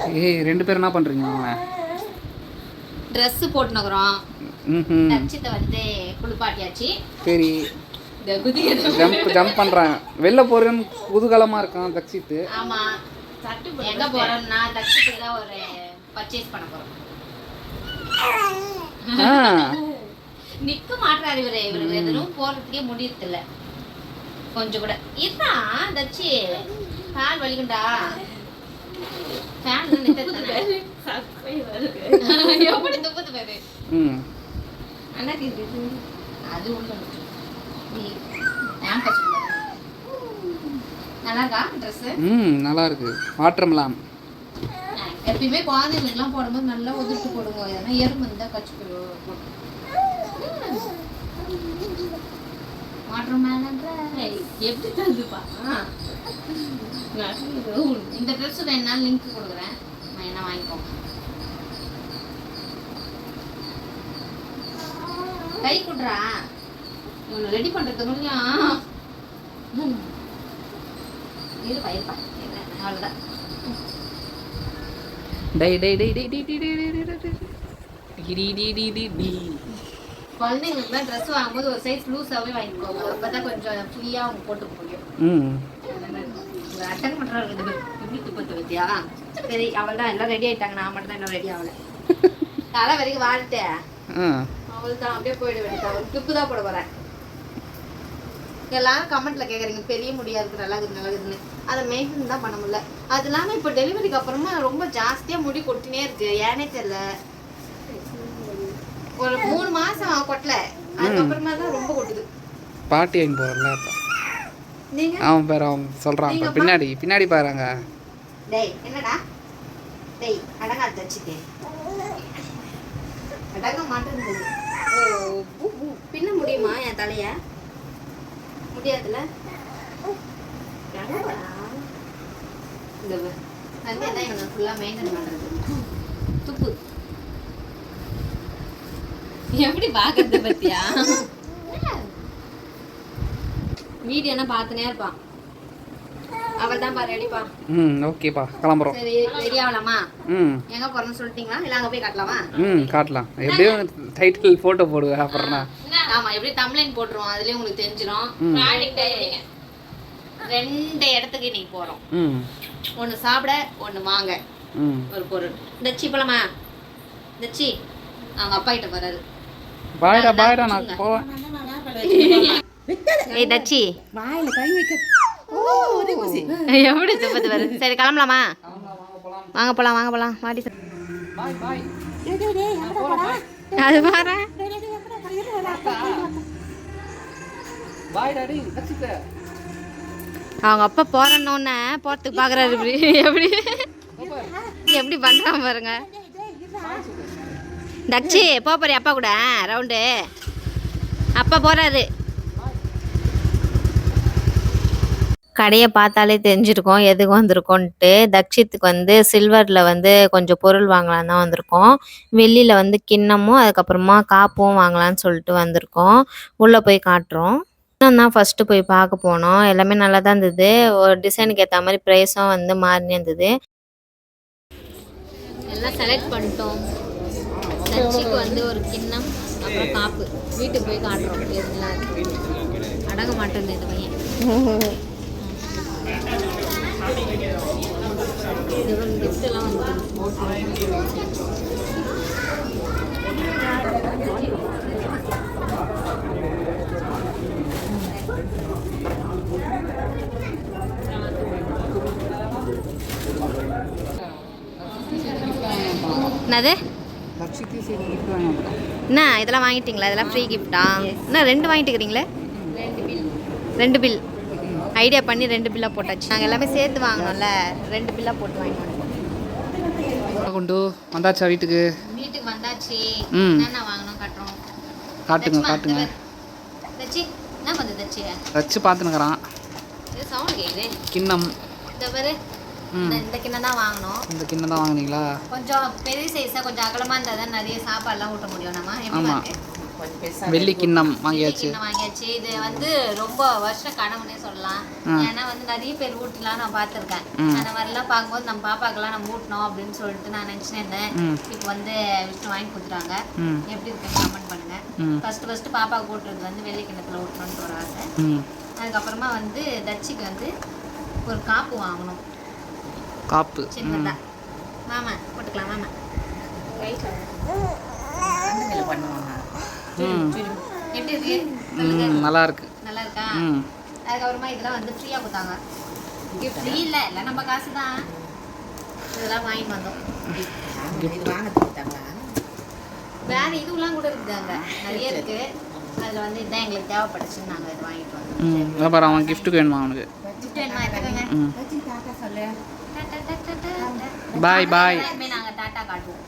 ஏய் ரெண்டு பேரும் என்ன பண்ணுறீங்க? ட்ரெஸ்ஸு போட்டுனுக்குறோம். தச்சித்தை வந்து குளிப்பாட்டியாச்சு. சரி, ஜம்ப் பண்ணுறாங்க. வெளில போகிறேன்னு குதூகலமாக இருக்கான் தச்சித்து. ஆமாம், எங்கே போகிறோம்னா தச்சித்துக்கு தான் ஒரு பர்ச்சேஸ் பண்ண போகிறோம். நிற்க மாட்டுறாரு இவர் எதுவும் போகிறதுக்கே முடியறதில்ல கொஞ்சம் கூட. இதுதான் தச்சி கால் வலிக்குண்டா. ஃபேன் எப்படி துப்புது பேரு அண்ணா அது ஒன்று நல்லா இருக்கா ட்ரெஸ்ஸு? நல்லா இருக்கு. மாற்றம்லாம் எப்பயுமே குழந்தைங்களுக்குலாம் போடும்போது நல்லா உதிர்த்து போடுங்க. ஏன்னா எறும்பு இருந்தால் கச்சி போடும். மாற்றம் எப்படி தந்துப்பா? இந்த ட்ரெஸ் ரெண்டு நாள் லிங்க் கொடுக்குறேன், என்ன வாங்கிக்கோங்க. கை குடுறா இவனை ரெடி பண்றது முடியும். இரு பயிர்ப்பா, அவ்வளோதான். குழந்தைங்களுக்கு ட்ரெஸ் வாங்கும்போது ஒரு சைஸ் லூஸாகவே வாங்கிக்கோங்க. அப்பதான் கொஞ்சம் ஃப்ரீயாக அவங்க போட்டுக்க முடியும். அட்டன் பண்ணுறாங்க எப்படி துப்பத்து பற்றியா? சரி, அவள் தான் எல்லாம் ரெடி ஆகிட்டாங்க. நான் மட்டும் தான் இன்னும் ரெடி ஆகலை. தலை வரைக்கும் வாழ்த்தேன். அவள் தான் அப்படியே போயிட வேண்டியது. அவள் துப்பு தான் போட போகிறேன். எல்லாரும் கமெண்ட்ல கேட்குறீங்க பெரிய முடியா இருக்கு, நல்லா இருக்குது நல்லா இருக்குதுன்னு. அதை மெயின்டைன் தான் பண்ண முடியல. அது இல்லாமல் இப்போ டெலிவரிக்கு அப்புறமா ரொம்ப ஜாஸ்தியாக முடி கொட்டினே இருக்கு. ஏனே தெரியல. ஒரு 3 மாசம் கொட்டல, அதுக்கப்புறமா தான் ரொம்ப கொட்டுது. பாட்டி வாங்கி போறல நீங்க. அவன் பேர் அவன் சொல்றான் பின்னாடி பின்னாடி பாருங்க. டேய் என்னடா டேய் அடங்கா தச்சிட்டே அடங்க மாட்டேங்குது. ஓ பின்ன முடியுமா என் தலைய? முடியாதுல. இந்த வந்து என்ன இவனை ஃபுல்லாக மெயின்டைன் பண்ணுறது. துப்பு எப்படி பார்க்கறது பத்தியா? வீடியோனா பார்த்துனே இருப்பான். அவள் தான் பாரு ரெடிப்பா. ஓகேப்பா, கிளம்புறோம். சரி, ரெடி ஆகலாமா? எங்க போறோம்னு சொல்லிட்டீங்களா? இல்லை அங்கே போய் காட்டலாமா? காட்டலாம். எப்படியும் டைட்டில் ஃபோட்டோ போடுவேன் அப்புறம்னா. ஆமாம், எப்படி தம்ப்லைன் போட்டுருவோம், அதுலேயே உங்களுக்கு தெரிஞ்சிடும். 2 இடத்துக்கு இன்னைக்கு போகிறோம். ஒன்று சாப்பிட, ஒன்று வாங்க ஒரு பொருள். தச்சி போலாமா? தச்சி அவங்க அப்பா கிட்ட போறாரு. பாய்டா பாய்டா, நான் போவேன். ஏய் தச்சி வாயில கை வைக்க. ஓ ஒரே குசி எப்படி துப்பது வருது. சரி கிளம்பலாமா? வாங்க போலாம் வாங்க போலாம். வாடி பாய் பாய். டேய் டேய் டேய் அங்க போடா. அது பாரு. பாய் டாடி தச்சிட்ட. அவங்க அப்பா போறனோனே போறதுக்கு பாக்குறாரு. இப்படி எப்படி எப்படி பண்றான் பாருங்க. தச்சி போறி அப்பா கூட ரவுண்டு. அப்பா போறாரு. கடையை பார்த்தாலே தெரிஞ்சிருக்கோம் எதுக்கு வந்திருக்கோன்ட்டு. தக்ஷித்துக்கு வந்து சில்வரில் வந்து கொஞ்சம் பொருள் வாங்கலான்னு தான் வந்திருக்கோம். வெள்ளியில் வந்து கிண்ணமும் அதுக்கப்புறமா காப்பும் வாங்கலான்னு சொல்லிட்டு வந்திருக்கோம். உள்ளே போய் காட்டுறோம். இன்னும் தான் ஃபஸ்ட்டு போய் பார்க்க போனோம். எல்லாமே நல்லா தான் இருந்தது. ஒரு டிசைனுக்கு ஏற்ற மாதிரி ப்ரைஸும் வந்து மாறினே இருந்தது. எல்லாம் செலக்ட் பண்ணிட்டோம். தச்சிக்கு வந்து ஒரு கிண்ணம் அப்புறம் காப்பு. வீட்டுக்கு போய் காட்டுறோம். எதுலாம் அடங்க மாட்டேங்குது இது பையன். கிஃப்டெல்லாம் என்னது என்ன இதெல்லாம் வாங்கிட்டீங்களா? இதெல்லாம் ஃப்ரீ கிஃப்டா? என்ன 2 வாங்கிட்டுக்கிறீங்களே? 2 பில் ஐடியா பண்ணி 2 பில்லாக போட்டாச்சு. நாங்கள் எல்லாமே சேர்த்து வாங்கினோம்ல, 2 பில்லாக போட்டு வாங்கினோம். கொண்டு வந்தாச்சா வீட்டுக்கு? வீட்டுக்கு வந்தாச்சு. என்ன வாங்கணும் காட்டுறோம். காட்டுங்க காட்டுங்க. தச்சி என்ன வந்து தச்சி தச்சு பார்த்துனுக்குறான். இது சவுண்ட் கேக்குது. கிண்ணம் இந்த பாரு. இந்த கிண்ணம் தான் வாங்கணும். இந்த கிண்ணம் தான் வாங்குனீங்களா? கொஞ்சம் பெரிய சைஸாக கொஞ்சம் அகலமாக இருந்தால் தான் நிறைய சாப்பாடுலாம் ஊட்ட முடியும் நம்ம. எப்படி கொஞ்சம் பெருசா வெள்ளி கிண்ணம் வாங்கியாச்சு. கிண்ணம் வாங்கியாச்சு. இது வந்து ரொம்ப வருஷ கனவுனே சொல்லலாம். ஏன்னா வந்து நிறைய பேர் ஊட்டலாம் நான் பார்த்துருக்கேன். அந்த மாதிரிலாம் பார்க்கும்போது நம்ம பாப்பாக்கெல்லாம் நம்ம ஊட்டணும் அப்படின்னு சொல்லிட்டு நான் நினச்சினே இருந்தேன். இப்போ வந்து விஷ்ணு வாங்கி கொடுத்துட்டாங்க. எப்படி இருக்குன்னு கமெண்ட் பண்ணுங்க. ஃபர்ஸ்ட் பாப்பாவுக்கு ஊட்டுறது வந்து வெள்ளி கிண்ணத்தில் ஊட்டணும்னு ஒரு ஆசை. அதுக்கப்புறமா வந்து தச்சிக்கு வந்து ஒரு காப்பு வாங்கணும். காப்பு சின்னதா மாமா போட்டுக்கலாம். மாமா பண்ணுவாங்க. எப்படி இருக்கு சொல்லுங்க. நல்லா இருக்கு. நல்லா இருக்கா? அதுக்கப்புறமா இதெல்லாம் வந்து ஃப்ரீயாக கொடுத்தாங்க. ஃப்ரீ இல்லை இல்லை நம்ம காசு தான். இதெல்லாம் வாங்கிட்டு வந்தோம். இது வாங்க கொடுத்தாங்களா? வேறு இதுவெல்லாம் கூட இருக்குதாங்க, நிறைய இருக்குது. அதில் வந்து இதுதான் எங்களுக்கு தேவைப்பட்டுச்சுன்னு நாங்கள் இது வாங்கிட்டு வந்தோம். அப்புறம் அவன் கிஃப்ட்டுக்கு வேணுமா அவனுக்கு? கிஃப்ட் வேணுமா? எடுத்துக்கோங்க. தாத்தா சொல்லு. டாட்டா டாட்டா டாட்டா. Bye bye. நாங்கள் டாட்டா காட்டுவோம்.